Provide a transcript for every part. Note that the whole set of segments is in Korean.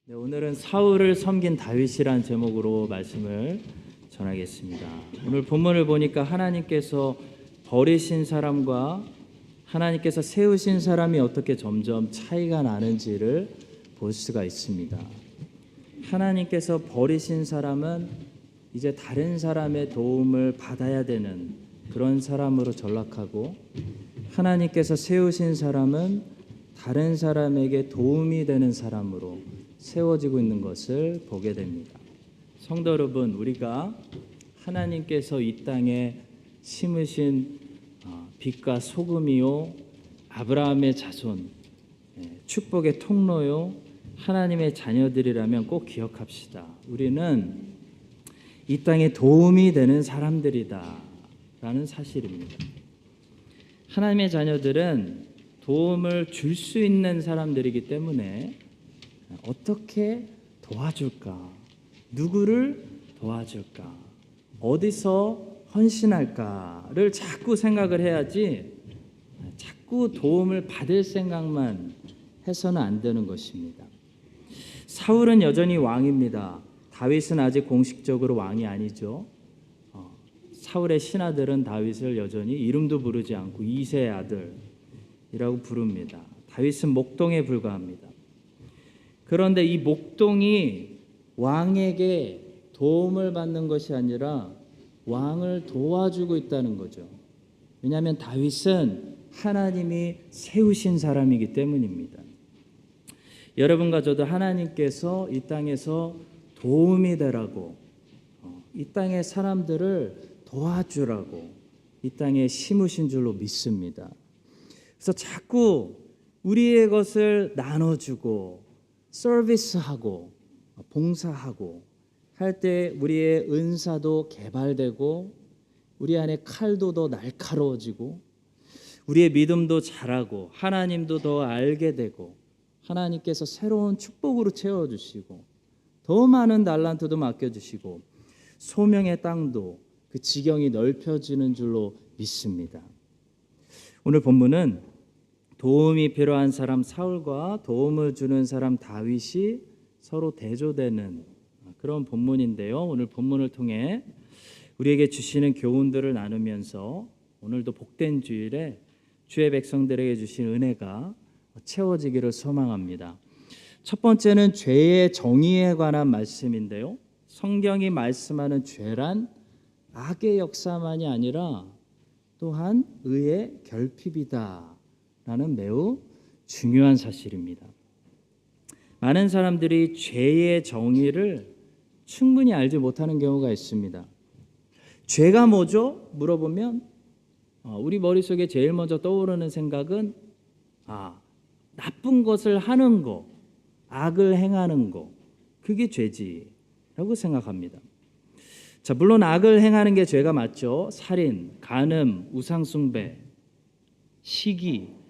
네, 오늘은 사울을 섬긴 다윗이란 제목으로 말씀을 전하겠습니다. 오늘 본문을 보니까 하나님께서 버리신 사람과 하나님께서 세우신 사람이 어떻게 점점 차이가 나는지를 볼 수가 있습니다. 하나님께서 버리신 사람은 이제 다른 사람의 도움을 받아야 되는 그런 사람으로 전락하고, 하나님께서 세우신 사람은 다른 사람에게 도움이 되는 사람으로 세워지고 있는 것을 보게 됩니다. 성도 여러분, 우리가 하나님께서 이 땅에 심으신 빛과 소금이요, 아브라함의 자손, 축복의 통로요, 하나님의 자녀들이라면 꼭 기억합시다. 우리는 이 땅에 도움이 되는 사람들이다 라는 사실입니다. 하나님의 자녀들은 도움을 줄 수 있는 사람들이기 때문에 어떻게 도와줄까? 누구를 도와줄까? 어디서 헌신할까를 자꾸 생각을 해야지, 자꾸 도움을 받을 생각만 해서는 안 되는 것입니다. 사울은 여전히 왕입니다. 다윗은 아직 공식적으로 왕이 아니죠. 사울의 신하들은 다윗을 여전히 이름도 부르지 않고 2세 아들이라고 부릅니다. 다윗은 목동에 불과합니다. 그런데 이 목동이 왕에게 도움을 받는 것이 아니라 왕을 도와주고 있다는 거죠. 왜냐하면 다윗은 하나님이 세우신 사람이기 때문입니다. 여러분과 저도 하나님께서 이 땅에서 도움이 되라고, 이 땅의 사람들을 도와주라고 이 땅에 심으신 줄로 믿습니다. 그래서 자꾸 우리의 것을 나눠주고 서비스하고 봉사하고 할 때 우리의 은사도 개발되고, 우리 안에 칼도 더 날카로워지고, 우리의 믿음도 자라고, 하나님도 더 알게 되고, 하나님께서 새로운 축복으로 채워주시고, 더 많은 달란트도 맡겨주시고, 소명의 땅도 그 지경이 넓혀지는 줄로 믿습니다. 오늘 본문은 도움이 필요한 사람 사울과 도움을 주는 사람 다윗이 서로 대조되는 그런 본문인데요. 오늘 본문을 통해 우리에게 주시는 교훈들을 나누면서 오늘도 복된 주일에 주의 백성들에게 주신 은혜가 채워지기를 소망합니다. 첫 번째는 죄의 정의에 관한 말씀인데요. 성경이 말씀하는 죄란 악의 역사만이 아니라 또한 의의 결핍이다 라는 매우 중요한 사실입니다. 많은 사람들이 죄의 정의를 충분히 알지 못하는 경우가 있습니다. 죄가 뭐죠? 물어보면 우리 머릿속에 제일 먼저 떠오르는 생각은 나쁜 것을 하는 거, 악을 행하는 거, 그게 죄지라고 생각합니다. 자, 물론 악을 행하는 게 죄가 맞죠. 살인, 간음, 우상숭배, 시기,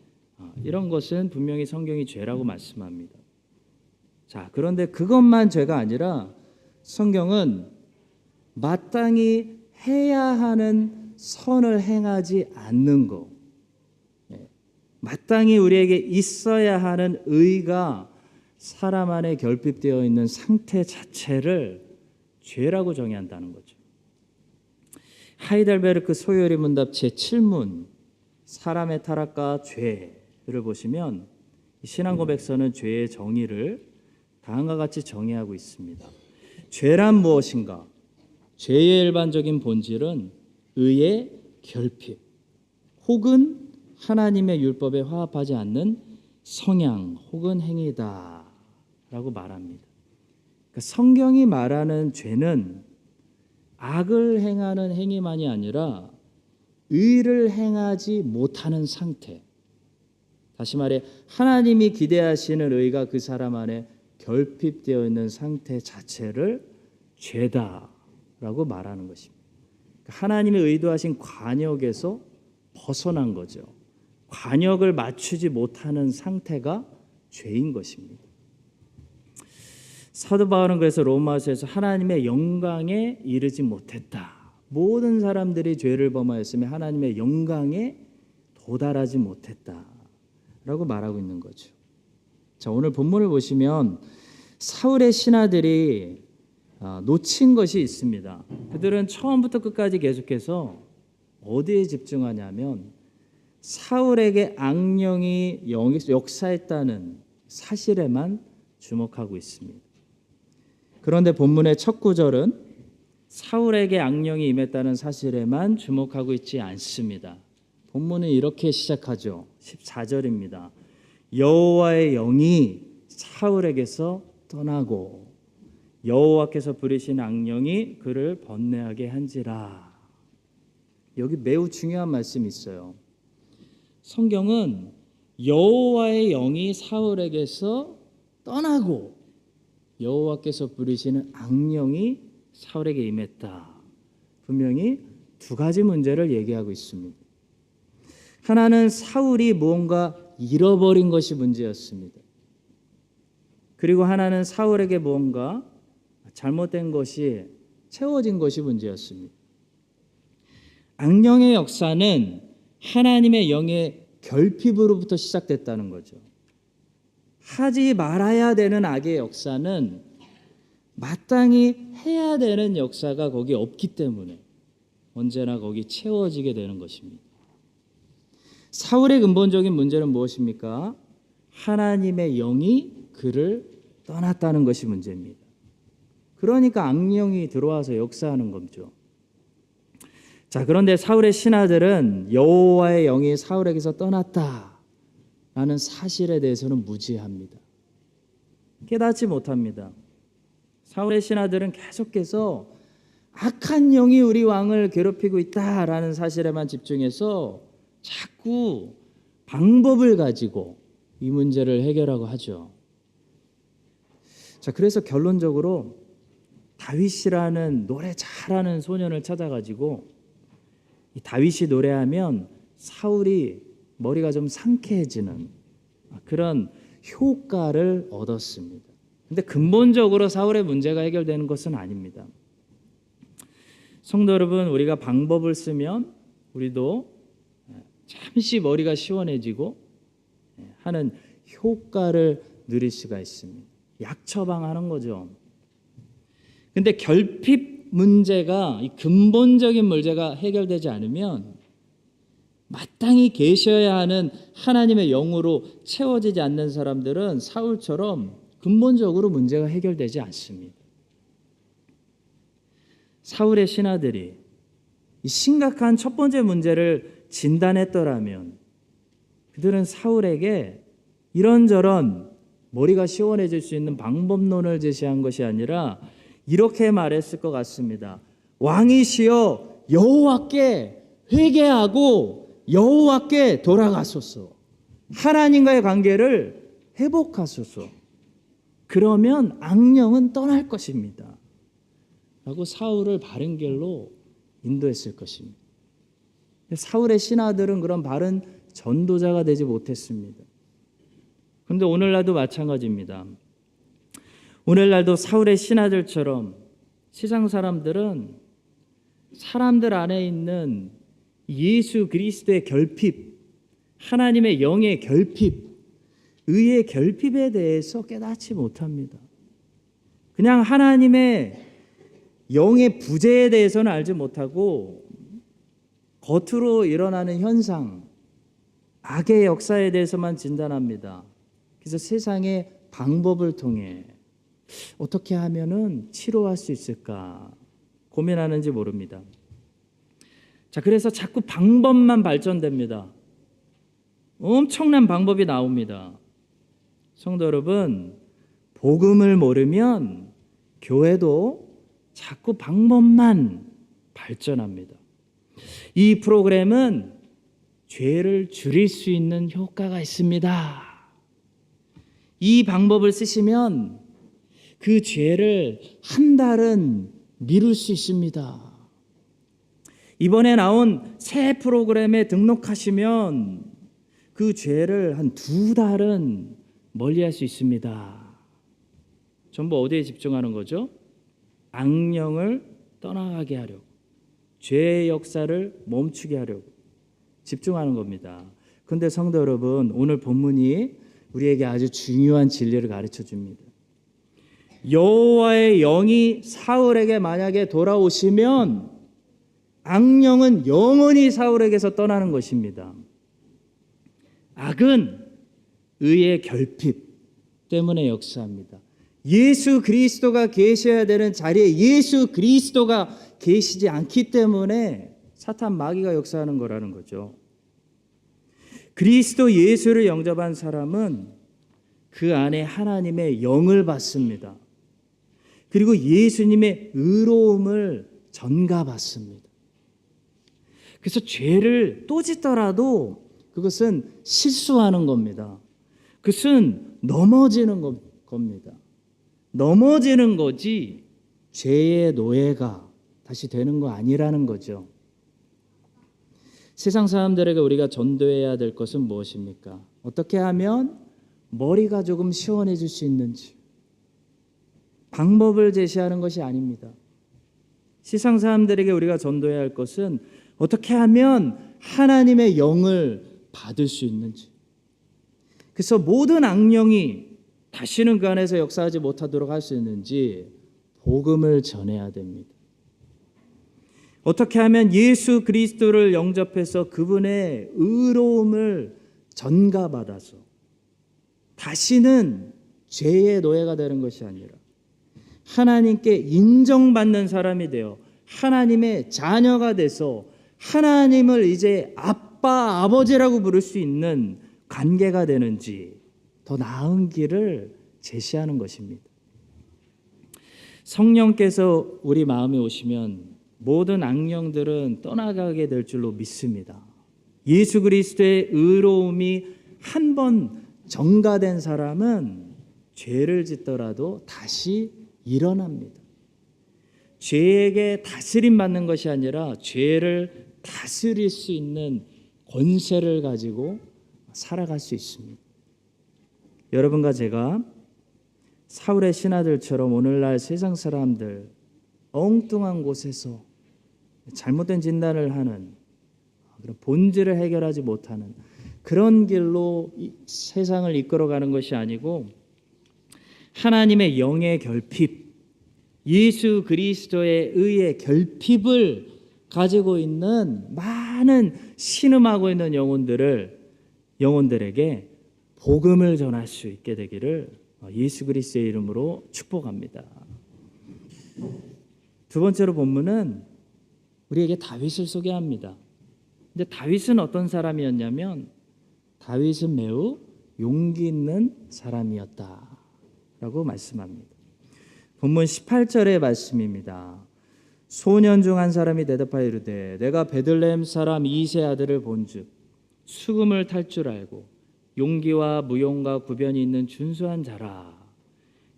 이런 것은 분명히 성경이 죄라고 말씀합니다. 자, 그런데 그것만 죄가 아니라 성경은 마땅히 해야 하는 선을 행하지 않는 것, 마땅히 우리에게 있어야 하는 의가 사람 안에 결핍되어 있는 상태 자체를 죄라고 정의한다는 거죠. 하이델베르크 소요리 문답 제7문 사람의 타락과 죄를 보시면 신앙고백서는 죄의 정의를 다음과 같이 정의하고 있습니다. 죄란 무엇인가? 죄의 일반적인 본질은 의의 결핍 혹은 하나님의 율법에 화합하지 않는 성향 혹은 행위다 라고 말합니다. 그러니까 성경이 말하는 죄는 악을 행하는 행위만이 아니라 의를 행하지 못하는 상태, 다시 말해 하나님이 기대하시는 의가 그 사람 안에 결핍되어 있는 상태 자체를 죄다라고 말하는 것입니다. 하나님이 의도하신 관역에서 벗어난 거죠. 관역을 맞추지 못하는 상태가 죄인 것입니다. 사도 바울은 그래서 로마서에서 하나님의 영광에 이르지 못했다. 모든 사람들이 죄를 범하였으며 하나님의 영광에 도달하지 못했다라고 말하고 있는 거죠. 자, 오늘 본문을 보시면 사울의 신하들이 놓친 것이 있습니다. 그들은 처음부터 끝까지 계속해서 어디에 집중하냐면 사울에게 악령이 역사했다는 사실에만 주목하고 있습니다. 그런데 본문의 첫 구절은 사울에게 악령이 임했다는 사실에만 주목하고 있지 않습니다. 본문은 이렇게 시작하죠. 14절입니다. 여호와의 영이 사울에게서 떠나고 여호와께서 부리신 악령이 그를 번뇌하게 한지라. 여기 매우 중요한 말씀이 있어요. 성경은 여호와의 영이 사울에게서 떠나고 여호와께서 부리시는 악령이 사울에게 임했다. 분명히 두 가지 문제를 얘기하고 있습니다. 하나는 사울이 무언가 잃어버린 것이 문제였습니다. 그리고 하나는 사울에게 무언가 잘못된 것이 채워진 것이 문제였습니다. 악령의 역사는 하나님의 영의 결핍으로부터 시작됐다는 거죠. 하지 말아야 되는 악의 역사는 마땅히 해야 되는 역사가 거기 없기 때문에 언제나 거기 채워지게 되는 것입니다. 사울의 근본적인 문제는 무엇입니까? 하나님의 영이 그를 떠났다는 것이 문제입니다. 그러니까 악령이 들어와서 역사하는 거죠. 자, 그런데 사울의 신하들은 여호와의 영이 사울에게서 떠났다라는 사실에 대해서는 무지합니다. 깨닫지 못합니다. 사울의 신하들은 계속해서 악한 영이 우리 왕을 괴롭히고 있다라는 사실에만 집중해서 자꾸 방법을 가지고 이 문제를 해결하고 하죠. 자, 그래서 결론적으로 다윗이라는 노래 잘하는 소년을 찾아가지고 이 다윗이 노래하면 사울이 머리가 좀 상쾌해지는 그런 효과를 얻었습니다. 근데 근본적으로 사울의 문제가 해결되는 것은 아닙니다. 성도 여러분, 우리가 방법을 쓰면 우리도 잠시 머리가 시원해지고 하는 효과를 누릴 수가 있습니다. 약 처방하는 거죠. 근데 결핍 문제가, 이 근본적인 문제가 해결되지 않으면 마땅히 계셔야 하는 하나님의 영으로 채워지지 않는 사람들은 사울처럼 근본적으로 문제가 해결되지 않습니다. 사울의 신하들이 이 심각한 첫 번째 문제를 진단했더라면 그들은 사울에게 이런저런 머리가 시원해질 수 있는 방법론을 제시한 것이 아니라 이렇게 말했을 것 같습니다. 왕이시여 여호와께 회개하고 여호와께 돌아가소서. 하나님과의 관계를 회복하소서. 그러면 악령은 떠날 것입니다. 라고 사울을 바른 길로 인도했을 것입니다. 사울의 신하들은 그런 바른 전도자가 되지 못했습니다. 그런데 오늘날도 마찬가지입니다. 오늘날도 사울의 신하들처럼 세상 사람들은 사람들 안에 있는 예수 그리스도의 결핍, 하나님의 영의 결핍, 의의 결핍에 대해서 깨닫지 못합니다. 그냥 하나님의 영의 부재에 대해서는 알지 못하고 겉으로 일어나는 현상, 악의 역사에 대해서만 진단합니다. 그래서 세상의 방법을 통해 어떻게 하면은 치료할 수 있을까 고민하는지 모릅니다. 자, 그래서 자꾸 방법만 발전됩니다. 엄청난 방법이 나옵니다. 성도 여러분, 복음을 모르면 교회도 자꾸 방법만 발전합니다. 이 프로그램은 죄를 줄일 수 있는 효과가 있습니다. 이 방법을 쓰시면 그 죄를 한 달은 미룰 수 있습니다. 이번에 나온 새 프로그램에 등록하시면 그 죄를 한 2달은 멀리할 수 있습니다. 전부 어디에 집중하는 거죠? 악령을 떠나가게 하려고, 죄의 역사를 멈추게 하려고 집중하는 겁니다. 그런데 성도 여러분, 오늘 본문이 우리에게 아주 중요한 진리를 가르쳐 줍니다. 여호와의 영이 사울에게 만약에 돌아오시면 악령은 영원히 사울에게서 떠나는 것입니다. 악은 의의 결핍 때문에 역사합니다. 예수 그리스도가 계셔야 되는 자리에 예수 그리스도가 계시지 않기 때문에 사탄 마귀가 역사하는 거라는 거죠. 그리스도 예수를 영접한 사람은 그 안에 하나님의 영을 받습니다. 그리고 예수님의 의로움을 전가받습니다. 그래서 죄를 또 짓더라도 그것은 실수하는 겁니다. 그것은 넘어지는 겁니다. 넘어지는 거지 죄의 노예가 다시 되는 거 아니라는 거죠. 세상 사람들에게 우리가 전도해야 될 것은 무엇입니까? 어떻게 하면 머리가 조금 시원해질 수 있는지 방법을 제시하는 것이 아닙니다. 세상 사람들에게 우리가 전도해야 할 것은 어떻게 하면 하나님의 영을 받을 수 있는지. 그래서 모든 악령이 다시는 그 안에서 역사하지 못하도록 할 수 있는지 복음을 전해야 됩니다. 어떻게 하면 예수 그리스도를 영접해서 그분의 의로움을 전가받아서 다시는 죄의 노예가 되는 것이 아니라 하나님께 인정받는 사람이 되어 하나님의 자녀가 돼서 하나님을 이제 아빠, 아버지라고 부를 수 있는 관계가 되는지 더 나은 길을 제시하는 것입니다. 성령께서 우리 마음에 오시면 모든 악령들은 떠나가게 될 줄로 믿습니다. 예수 그리스도의 의로움이 한 번 전가된 사람은 죄를 짓더라도 다시 일어납니다. 죄에게 다스림 받는 것이 아니라 죄를 다스릴 수 있는 권세를 가지고 살아갈 수 있습니다. 여러분과 제가 사울의 신하들처럼 오늘날 세상 사람들 엉뚱한 곳에서 잘못된 진단을 하는 그런 본질을 해결하지 못하는 그런 길로 세상을 이끌어가는 것이 아니고 하나님의 영의 결핍, 예수 그리스도의 의의 결핍을 가지고 있는 많은 신음하고 있는 영혼들에게 복음을 전할 수 있게 되기를 예수 그리스도의 이름으로 축복합니다. 두 번째로 본문은 우리에게 다윗을 소개합니다. 근데 다윗은 어떤 사람이었냐면 다윗은 매우 용기 있는 사람이었다라고 말씀합니다. 본문 18절의 말씀입니다. 소년 중 한 사람이 대답하여 이르되 내가 베들레헴 사람 이세 아들을 본즉 수금을 탈 줄 알고 용기와 무용과 구변이 있는 준수한 자라.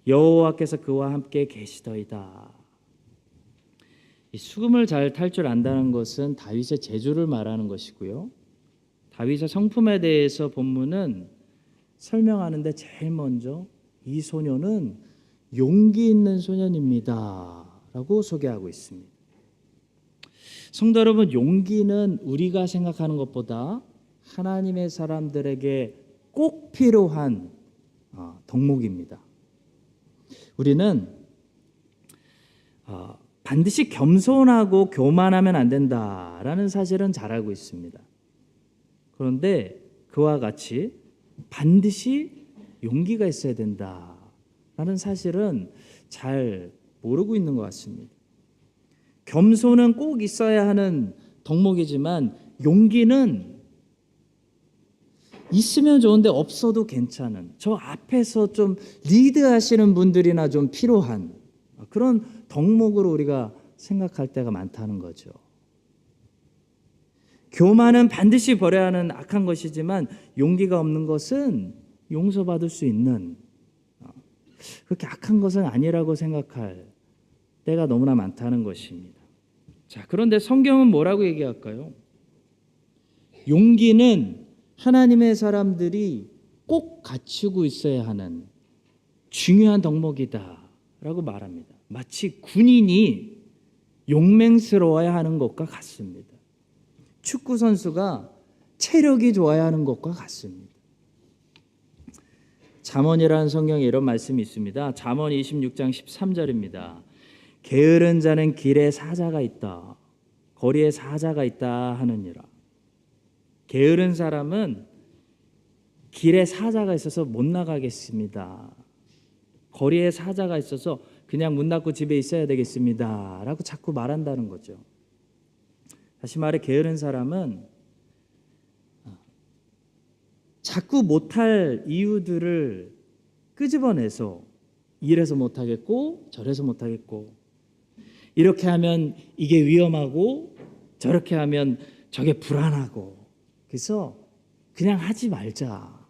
여호와께서 그와 함께 계시더이다. 이 수금을 잘 탈 줄 안다는 것은 다윗의 재주를 말하는 것이고요. 다윗의 성품에 대해서 본문은 설명하는데 제일 먼저 이 소년은 용기 있는 소년입니다 라고 소개하고 있습니다. 성도 여러분, 용기는 우리가 생각하는 것보다 하나님의 사람들에게 꼭 필요한 덕목입니다. 우리는 반드시 겸손하고 교만하면 안 된다라는 사실은 잘 알고 있습니다. 그런데 그와 같이 반드시 용기가 있어야 된다라는 사실은 잘 모르고 있는 것 같습니다. 겸손은 꼭 있어야 하는 덕목이지만 용기는 있으면 좋은데 없어도 괜찮은, 저 앞에서 좀 리드하시는 분들이나 좀 필요한 그런 덕목으로 우리가 생각할 때가 많다는 거죠. 교만은 반드시 버려야 하는 악한 것이지만 용기가 없는 것은 용서받을 수 있는 그렇게 악한 것은 아니라고 생각할 때가 너무나 많다는 것입니다. 자, 그런데 성경은 뭐라고 얘기할까요? 용기는 하나님의 사람들이 꼭 갖추고 있어야 하는 중요한 덕목이다라고 말합니다. 마치 군인이 용맹스러워야 하는 것과 같습니다. 축구 선수가 체력이 좋아야 하는 것과 같습니다. 잠언이라는 성경에 이런 말씀이 있습니다. 잠언 26장 13절입니다. 게으른 자는 길에 사자가 있다. 거리에 사자가 있다 하느니라. 게으른 사람은 길에 사자가 있어서 못 나가겠습니다. 거리에 사자가 있어서 그냥 문 닫고 집에 있어야 되겠습니다. 라고 자꾸 말한다는 거죠. 다시 말해 게으른 사람은 자꾸 못할 이유들을 끄집어내서 이래서 못하겠고 저래서 못하겠고 이렇게 하면 이게 위험하고 저렇게 하면 저게 불안하고 그래서 그냥 하지 말자,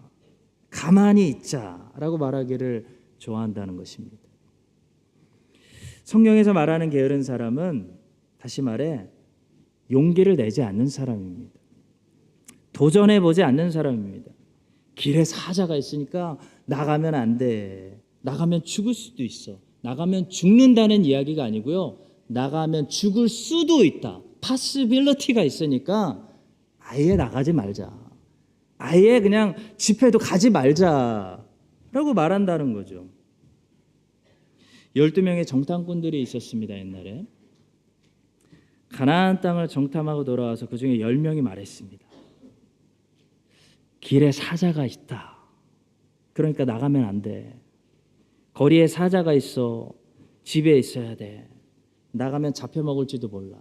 가만히 있자라고 말하기를 좋아한다는 것입니다. 성경에서 말하는 게으른 사람은 다시 말해 용기를 내지 않는 사람입니다. 도전해보지 않는 사람입니다. 길에 사자가 있으니까 나가면 안 돼. 나가면 죽을 수도 있어. 나가면 죽는다는 이야기가 아니고요. 나가면 죽을 수도 있다. possibility가 있으니까 아예 나가지 말자. 아예 그냥 집회도 가지 말자라고 말한다는 거죠. 12명의 정탐꾼들이 있었습니다. 옛날에. 가나안 땅을 정탐하고 돌아와서 그중에 10명이 말했습니다. 길에 사자가 있다. 그러니까 나가면 안 돼. 거리에 사자가 있어. 집에 있어야 돼. 나가면 잡혀 먹을지도 몰라.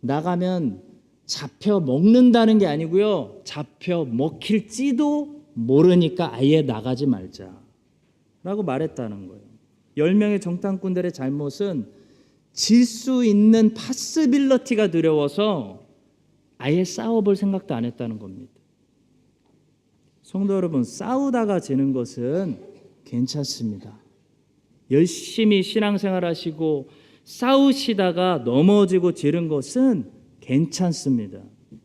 나가면 잡혀 먹는다는 게 아니고요. 잡혀 먹힐지도 모르니까 아예 나가지 말자. 라고 말했다는 거예요. 10명의 정탐꾼들의 잘못은 질 수 있는 파스빌러티가 두려워서 아예 싸워볼 생각도 안 했다는 겁니다. 성도 여러분, 싸우다가 지는 것은 괜찮습니다. 열심히 신앙생활 하시고 싸우시다가 넘어지고 지른 것은 괜찮습니다.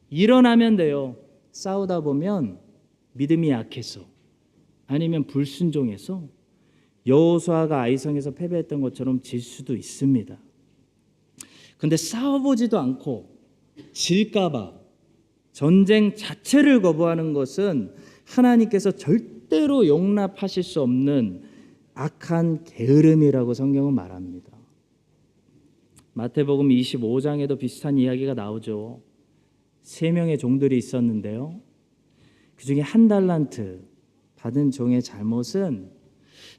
일어나면 돼요. 싸우다 보면 믿음이 약해서 아니면 불순종해서 여호수아가 아이성에서 패배했던 것처럼 질 수도 있습니다. 근데 싸워보지도 않고 질까봐 전쟁 자체를 거부하는 것은 하나님께서 절대로 용납하실 수 없는 악한 게으름이라고 성경은 말합니다. 마태복음 25장에도 비슷한 이야기가 나오죠. 3명의 종들이 있었는데요. 그중에 1달란트 받은 종의 잘못은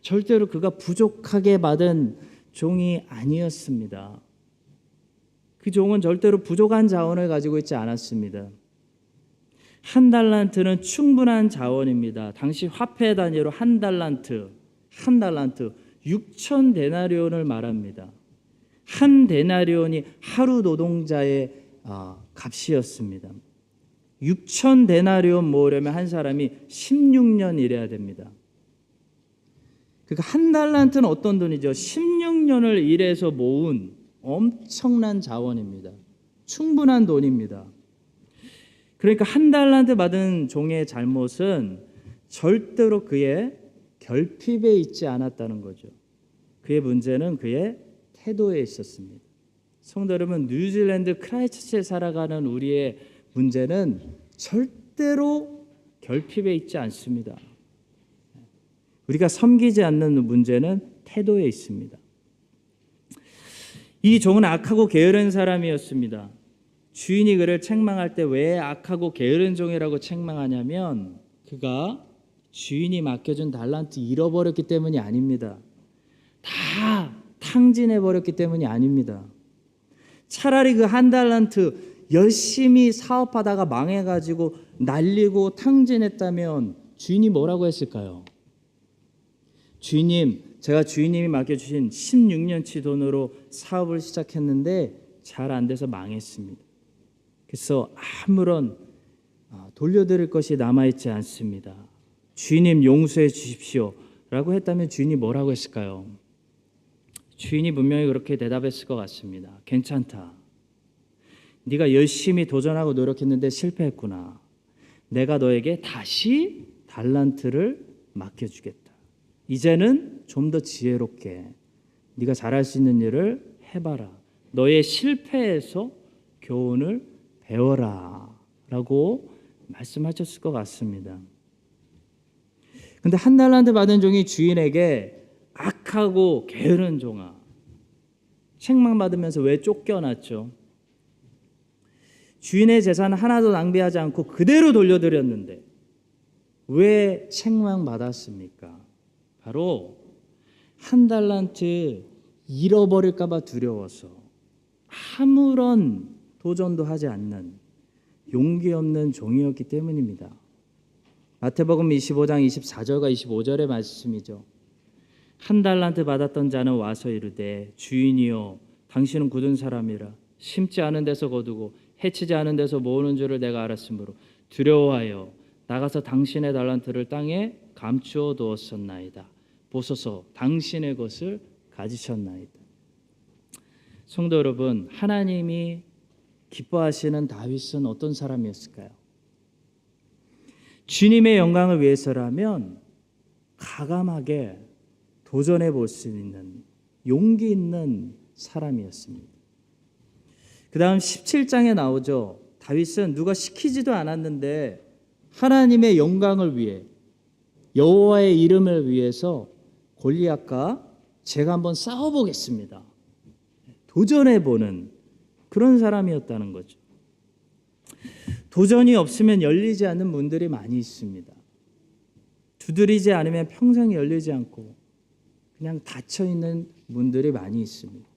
절대로 그가 부족하게 받은 종이 아니었습니다. 그 종은 절대로 부족한 자원을 가지고 있지 않았습니다. 1달란트는 충분한 자원입니다. 당시 화폐 단위로 1달란트 6천 데나리온을 말합니다. 한 데나리온이 하루 노동자의 값이었습니다. 6천 데나리온 모으려면 한 사람이 16년 일해야 됩니다. 그러니까 1달란트는 어떤 돈이죠? 16년을 일해서 모은 엄청난 자원입니다. 충분한 돈입니다. 그러니까 1달란트 받은 종의 잘못은 절대로 그의 결핍에 있지 않았다는 거죠. 그의 문제는 그의 태도에 있었습니다. 성도 여러분, 뉴질랜드 크라이처치에 살아가는 우리의 문제는 절대로 결핍에 있지 않습니다. 우리가 섬기지 않는 문제는 태도에 있습니다. 이 종은 악하고 게으른 사람이었습니다. 주인이 그를 책망할 때 왜 악하고 게으른 종이라고 책망하냐면 그가 주인이 맡겨준 달란트 잃어버렸기 때문이 아닙니다. 다 탕진해버렸기 때문이 아닙니다. 차라리 그 1달란트 열심히 사업하다가 망해가지고 날리고 탕진했다면 주인이 뭐라고 했을까요? 주인님, 제가 주인님이 맡겨주신 16년치 돈으로 사업을 시작했는데 잘 안 돼서 망했습니다. 그래서 아무런 돌려드릴 것이 남아있지 않습니다. 주인님 용서해 주십시오 라고 했다면 주인이 뭐라고 했을까요? 주인이 분명히 그렇게 대답했을 것 같습니다. 괜찮다. 네가 열심히 도전하고 노력했는데 실패했구나. 내가 너에게 다시 달란트를 맡겨주겠다. 이제는 좀 더 지혜롭게 네가 잘할 수 있는 일을 해봐라. 너의 실패에서 교훈을 배워라 라고 말씀하셨을 것 같습니다. 근데 한 달란트 받은 종이 주인에게 악하고 게으른 종아, 책망받으면서 왜 쫓겨났죠? 주인의 재산 하나도 낭비하지 않고 그대로 돌려드렸는데 왜 책망받았습니까? 바로 한 달란트 잃어버릴까 봐 두려워서 아무런 도전도 하지 않는 용기 없는 종이었기 때문입니다. 마태복음 25장 24절과 25절의 말씀이죠. 한 달란트 받았던 자는 와서 이르되 주인이여 당신은 굳은 사람이라 심지 않은 데서 거두고 해치지 않은 데서 모으는 줄을 내가 알았으므로 두려워하여 나가서 당신의 달란트를 땅에 감추어 두었었나이다. 보소서 당신의 것을 가지셨나이다. 성도 여러분, 하나님이 기뻐하시는 다윗은 어떤 사람이었을까요? 주님의 영광을 위해서라면 가감하게 도전해 볼 수 있는 용기 있는 사람이었습니다. 그 다음 17장에 나오죠. 다윗은 누가 시키지도 않았는데 하나님의 영광을 위해 여호와의 이름을 위해서 골리앗과 제가 한번 싸워보겠습니다. 도전해보는 그런 사람이었다는 거죠. 도전이 없으면 열리지 않는 문들이 많이 있습니다. 두드리지 않으면 평생 열리지 않고 그냥 닫혀있는 문들이 많이 있습니다.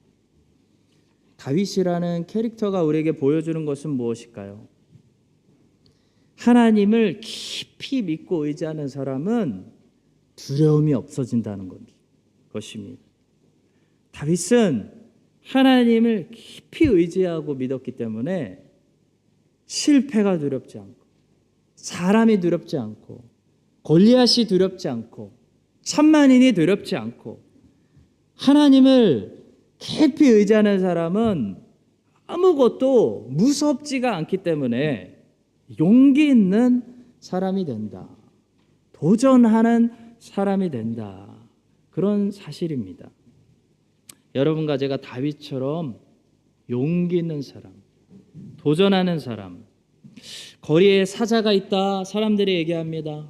다윗이라는 캐릭터가 우리에게 보여주는 것은 무엇일까요? 하나님을 깊이 믿고 의지하는 사람은 두려움이 없어진다는 것입니다. 다윗은 하나님을 깊이 의지하고 믿었기 때문에 실패가 두렵지 않고 사람이 두렵지 않고 골리앗이 두렵지 않고 천만인이 두렵지 않고 하나님을 깊이 의지하는 사람은 아무것도 무섭지가 않기 때문에 용기 있는 사람이 된다. 도전하는 사람이 된다. 그런 사실입니다. 여러분과 제가 다윗처럼 용기 있는 사람, 도전하는 사람, 거리에 사자가 있다, 사람들이 얘기합니다.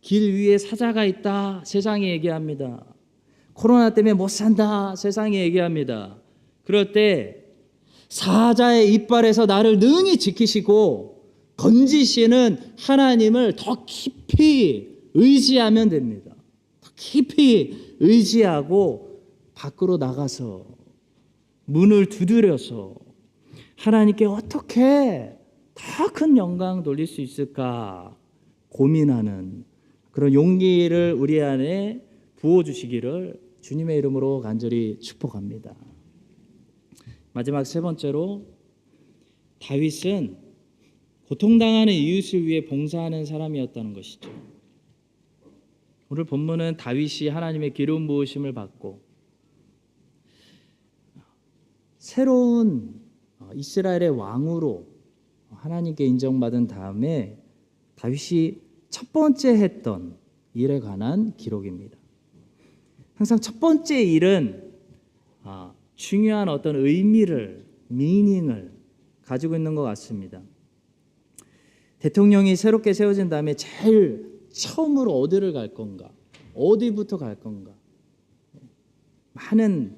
길 위에 사자가 있다, 세상이 얘기합니다. 코로나 때문에 못 산다, 세상이 얘기합니다. 그럴 때 사자의 이빨에서 나를 능히 지키시고 건지시는 하나님을 더 깊이 의지하면 됩니다. 더 깊이 의지하고 밖으로 나가서 문을 두드려서 하나님께 어떻게 더 큰 영광 돌릴 수 있을까 고민하는 그런 용기를 우리 안에 부어주시기를 주님의 이름으로 간절히 축복합니다. 마지막 세 번째로 다윗은 고통당하는 이웃을 위해 봉사하는 사람이었다는 것이죠. 오늘 본문은 다윗이 하나님의 기름 부으심을 받고 새로운 이스라엘의 왕으로 하나님께 인정받은 다음에 다윗이 첫 번째 했던 일에 관한 기록입니다. 항상 첫 번째 일은 중요한 어떤 의미를, 미닝을 가지고 있는 것 같습니다. 대통령이 새롭게 세워진 다음에 제일 처음으로 어디를 갈 건가? 어디부터 갈 건가? 많은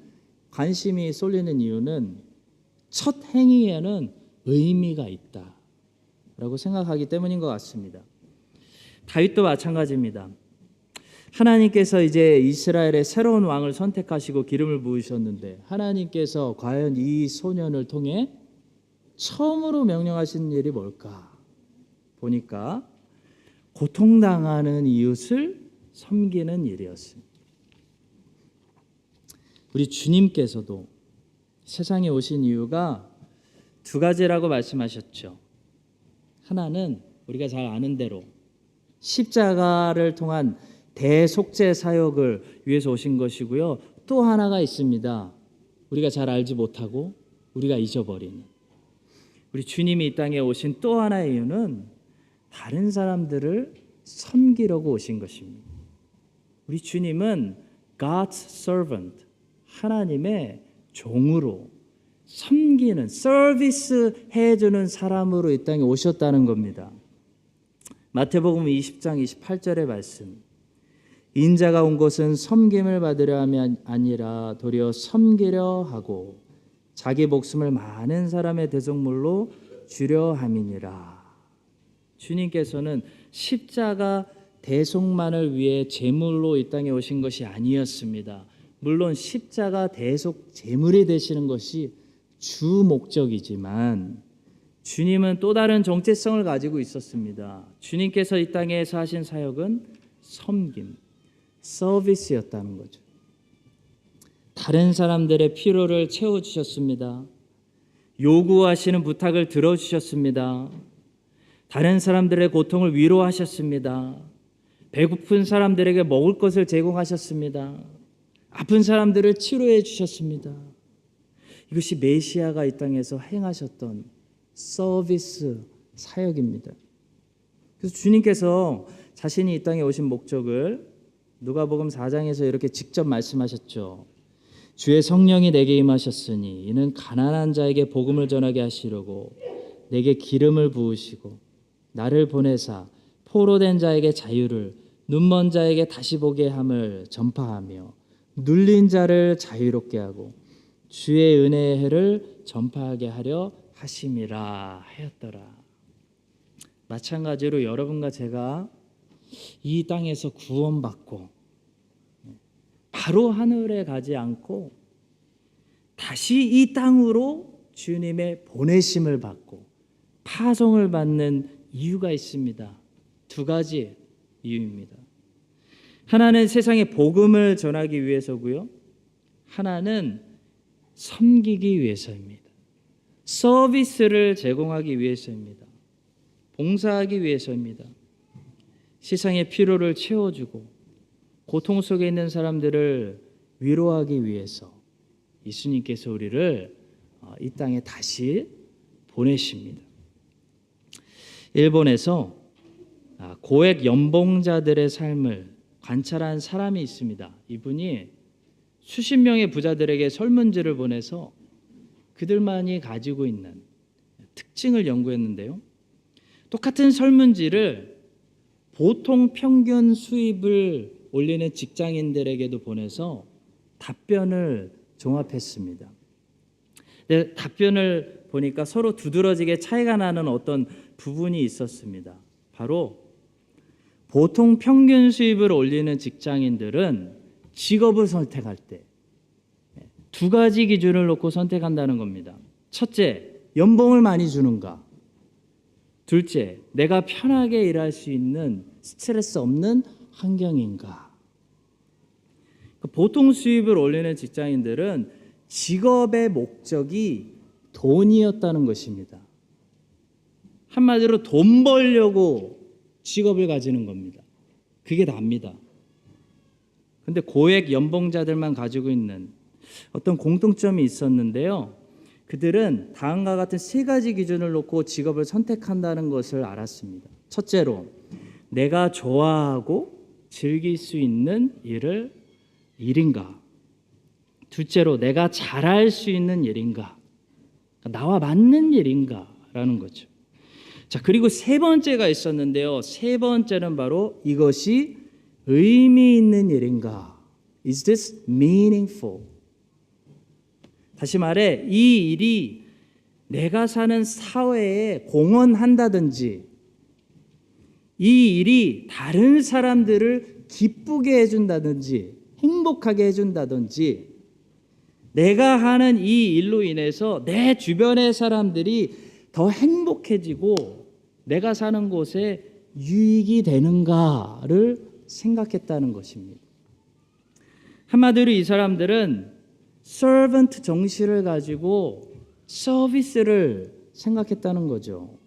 관심이 쏠리는 이유는 첫 행위에는 의미가 있다라고 생각하기 때문인 것 같습니다. 다윗도 마찬가지입니다. 하나님께서 이제 이스라엘의 새로운 왕을 선택하시고 기름을 부으셨는데 하나님께서 과연 이 소년을 통해 처음으로 명령하신 일이 뭘까? 보니까 고통당하는 이웃을 섬기는 일이었습니다. 우리 주님께서도 세상에 오신 이유가 두 가지라고 말씀하셨죠. 하나는 우리가 잘 아는 대로 십자가를 통한 대속죄 사역을 위해서 오신 것이고요. 또 하나가 있습니다. 우리가 잘 알지 못하고 우리가 잊어버리는 우리 주님이 이 땅에 오신 또 하나의 이유는 다른 사람들을 섬기려고 오신 것입니다. 우리 주님은 God's servant, 하나님의 종으로 섬기는, 서비스 해주는 사람으로 이 땅에 오셨다는 겁니다. 마태복음 20장 28절의 말씀, 인자가 온 것은 섬김을 받으려 함이 아니라 도리어 섬기려 하고 자기 목숨을 많은 사람의 대속물로 주려 함이니라. 주님께서는 십자가 대속만을 위해 제물로 이 땅에 오신 것이 아니었습니다. 물론 십자가 대속 제물이 되시는 것이 주 목적이지만 주님은 또 다른 정체성을 가지고 있었습니다. 주님께서 이 땅에서 하신 사역은 섬김, 서비스였다는 거죠. 다른 사람들의 필요를 채워주셨습니다. 요구하시는 부탁을 들어주셨습니다. 다른 사람들의 고통을 위로하셨습니다. 배고픈 사람들에게 먹을 것을 제공하셨습니다. 아픈 사람들을 치료해 주셨습니다. 이것이 메시아가 이 땅에서 행하셨던 서비스 사역입니다. 그래서 주님께서 자신이 이 땅에 오신 목적을 누가복음 4장에서 이렇게 직접 말씀하셨죠. 주의 성령이 내게 임하셨으니 이는 가난한 자에게 복음을 전하게 하시려고 내게 기름을 부으시고 나를 보내사 포로된 자에게 자유를 눈먼 자에게 다시 보게 함을 전파하며 눌린 자를 자유롭게 하고 주의 은혜의 해를 전파하게 하려 하심이라 하였더라. 마찬가지로 여러분과 제가 이 땅에서 구원받고 바로 하늘에 가지 않고 다시 이 땅으로 주님의 보내심을 받고 파송을 받는 이유가 있습니다. 두 가지 이유입니다. 하나는 세상에 복음을 전하기 위해서고요. 하나는 섬기기 위해서입니다. 서비스를 제공하기 위해서입니다. 봉사하기 위해서입니다. 세상의 필요를 채워주고 고통 속에 있는 사람들을 위로하기 위해서 예수님께서 우리를 이 땅에 다시 보내십니다. 일본에서 고액 연봉자들의 삶을 관찰한 사람이 있습니다. 이분이 수십 명의 부자들에게 설문지를 보내서 그들만이 가지고 있는 특징을 연구했는데요. 똑같은 설문지를 보통 평균 수입을 올리는 직장인들에게도 보내서 답변을 종합했습니다. 답변을 보니까 서로 두드러지게 차이가 나는 어떤 부분이 있었습니다. 바로 보통 평균 수입을 올리는 직장인들은 직업을 선택할 때 두 가지 기준을 놓고 선택한다는 겁니다. 첫째, 연봉을 많이 주는가? 둘째, 내가 편하게 일할 수 있는 스트레스 없는 환경인가? 보통 수입을 올리는 직장인들은 직업의 목적이 돈이었다는 것입니다. 한마디로 돈 벌려고 직업을 가지는 겁니다. 그게 답니다. 그런데 고액 연봉자들만 가지고 있는 어떤 공통점이 있었는데요. 그들은 다음과 같은 세 가지 기준을 놓고 직업을 선택한다는 것을 알았습니다. 첫째로, 내가 좋아하고 즐길 수 있는 일인가? 둘째로, 내가 잘할 수 있는 일인가? 나와 맞는 일인가? 라는 거죠. 자, 그리고 세 번째가 있었는데요. 세 번째는 바로 이것이 의미 있는 일인가? Is this meaningful? 다시 말해, 이 일이 내가 사는 사회에 공헌한다든지 이 일이 다른 사람들을 기쁘게 해준다든지 행복하게 해준다든지 내가 하는 이 일로 인해서 내 주변의 사람들이 더 행복해지고 내가 사는 곳에 유익이 되는가를 생각했다는 것입니다. 한마디로 이 사람들은 서번트 정신을 가지고 서비스를 생각했다는 거죠.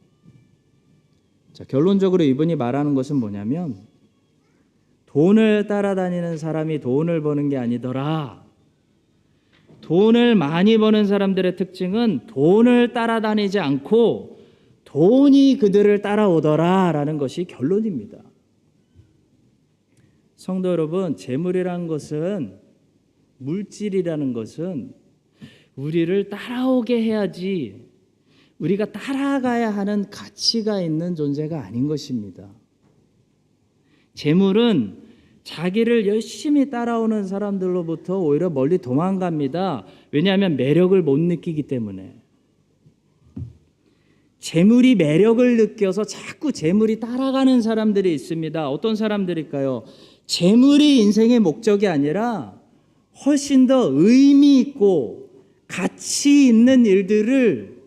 자, 결론적으로 이분이 말하는 것은 뭐냐면 돈을 따라다니는 사람이 돈을 버는 게 아니더라. 돈을 많이 버는 사람들의 특징은 돈을 따라다니지 않고 돈이 그들을 따라오더라라는 것이 결론입니다. 성도 여러분, 재물이라는 것은 물질이라는 것은 우리를 따라오게 해야지 우리가 따라가야 하는 가치가 있는 존재가 아닌 것입니다. 재물은 자기를 열심히 따라오는 사람들로부터 오히려 멀리 도망갑니다. 왜냐하면 매력을 못 느끼기 때문에. 재물이 매력을 느껴서 자꾸 재물이 따라가는 사람들이 있습니다. 어떤 사람들일까요? 재물이 인생의 목적이 아니라 훨씬 더 의미 있고 가치 있는 일들을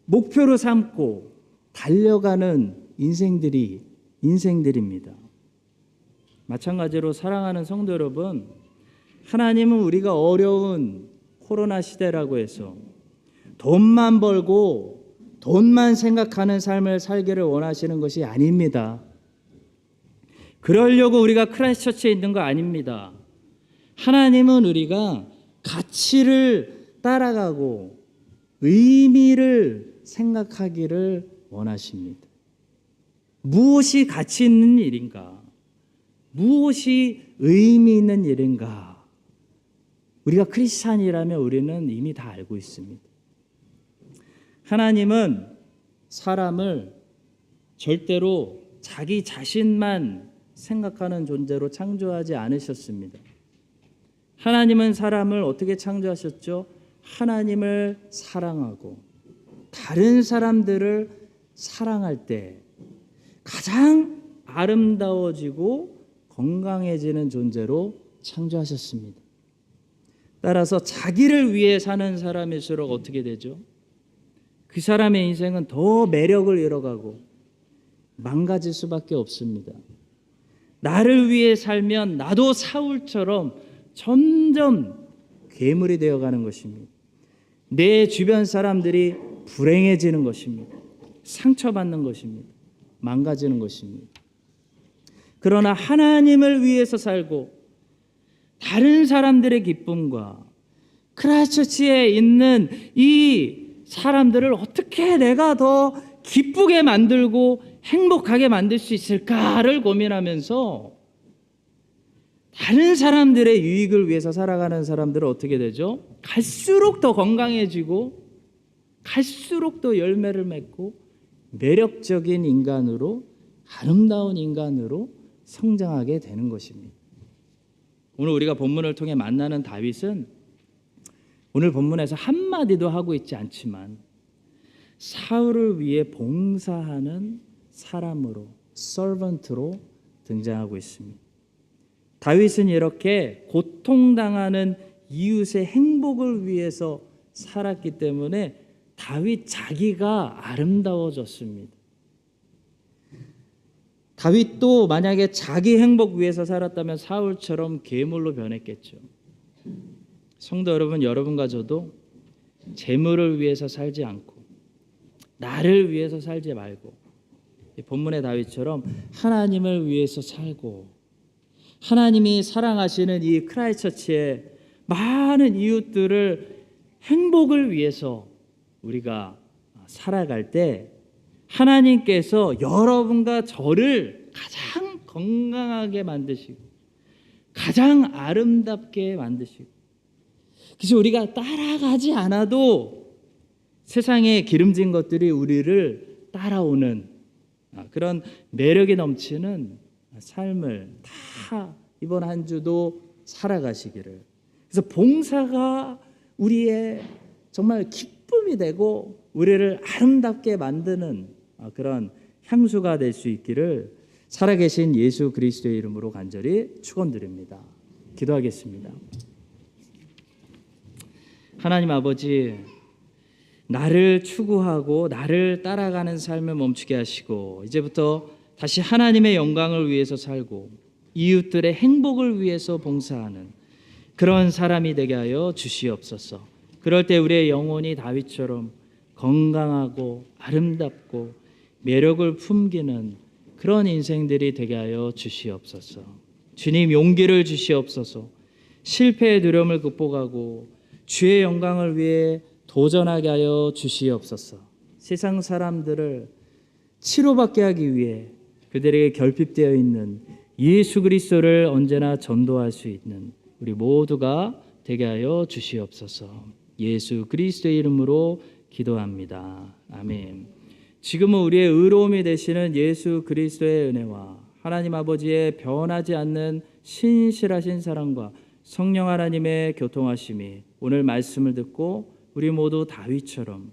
목표로 삼고 달려가는 인생들입니다. 마찬가지로 사랑하는 성도 여러분, 하나님은 우리가 어려운 코로나 시대라고 해서 돈만 벌고 돈만 생각하는 삶을 살기를 원하시는 것이 아닙니다. 그러려고 우리가 크라이스트처치에 있는 거 아닙니다. 하나님은 우리가 가치를 따라가고 의미를 생각하기를 원하십니다. 무엇이 가치 있는 일인가? 무엇이 의미 있는 일인가? 우리가 크리스찬이라면 우리는 이미 다 알고 있습니다. 하나님은 사람을 절대로 자기 자신만 생각하는 존재로 창조하지 않으셨습니다. 하나님은 사람을 어떻게 창조하셨죠? 하나님을 사랑하고 다른 사람들을 사랑할 때 가장 아름다워지고 건강해지는 존재로 창조하셨습니다. 따라서 자기를 위해 사는 사람일수록 어떻게 되죠? 그 사람의 인생은 더 매력을 잃어가고 망가질 수밖에 없습니다. 나를 위해 살면 나도 사울처럼 점점 괴물이 되어가는 것입니다. 내 주변 사람들이 불행해지는 것입니다. 상처받는 것입니다. 망가지는 것입니다. 그러나 하나님을 위해서 살고 다른 사람들의 기쁨과 크라이스트처치에 있는 이 사람들을 어떻게 내가 더 기쁘게 만들고 행복하게 만들 수 있을까를 고민하면서 다른 사람들의 유익을 위해서 살아가는 사람들은 어떻게 되죠? 갈수록 더 건강해지고 갈수록 더 열매를 맺고 매력적인 인간으로, 아름다운 인간으로 성장하게 되는 것입니다. 오늘 우리가 본문을 통해 만나는 다윗은 오늘 본문에서 한마디도 하고 있지 않지만 사울을 위해 봉사하는 사람으로, 서번트로 등장하고 있습니다. 다윗은 이렇게 고통당하는 이웃의 행복을 위해서 살았기 때문에 다윗 자기가 아름다워졌습니다. 다윗도 만약에 자기 행복 위해서 살았다면 사울처럼 괴물로 변했겠죠. 성도 여러분, 여러분과 저도 재물을 위해서 살지 않고 나를 위해서 살지 말고 본문의 다윗처럼 하나님을 위해서 살고 하나님이 사랑하시는 이 크라이스트처치의 많은 이웃들을 행복을 위해서 우리가 살아갈 때 하나님께서 여러분과 저를 가장 건강하게 만드시고 가장 아름답게 만드시고, 그래서 우리가 따라가지 않아도 세상에 기름진 것들이 우리를 따라오는 그런 매력이 넘치는 삶을 다 이번 한 주도 살아가시기를, 그래서 봉사가 우리의 정말 기쁨이 되고 우리를 아름답게 만드는 그런 향수가 될 수 있기를 살아계신 예수 그리스도의 이름으로 간절히 축원드립니다. 기도하겠습니다. 하나님 아버지, 나를 추구하고 나를 따라가는 삶을 멈추게 하시고 이제부터 다시 하나님의 영광을 위해서 살고 이웃들의 행복을 위해서 봉사하는 그런 사람이 되게 하여 주시옵소서. 그럴 때 우리의 영혼이 다윗처럼 건강하고 아름답고 매력을 품기는 그런 인생들이 되게 하여 주시옵소서. 주님, 용기를 주시옵소서. 실패의 두려움을 극복하고 주의 영광을 위해 도전하게 하여 주시옵소서. 세상 사람들을 치료받게 하기 위해 그들에게 결핍되어 있는 예수 그리스도를 언제나 전도할 수 있는 우리 모두가 되게 하여 주시옵소서. 예수 그리스도의 이름으로 기도합니다. 아멘. 지금은 우리의 의로움이 되시는 예수 그리스도의 은혜와 하나님 아버지의 변하지 않는 신실하신 사랑과 성령 하나님의 교통하심이 오늘 말씀을 듣고 우리 모두 다윗처럼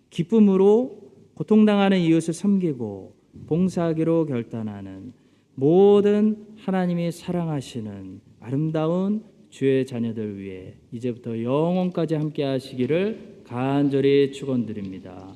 기쁨으로 고통당하는 이웃을 섬기고 봉사하기로 결단하는 모든 하나님이 사랑하시는 아름다운 주의 자녀들 위해 이제부터 영원까지 함께 하시기를 간절히 축원드립니다.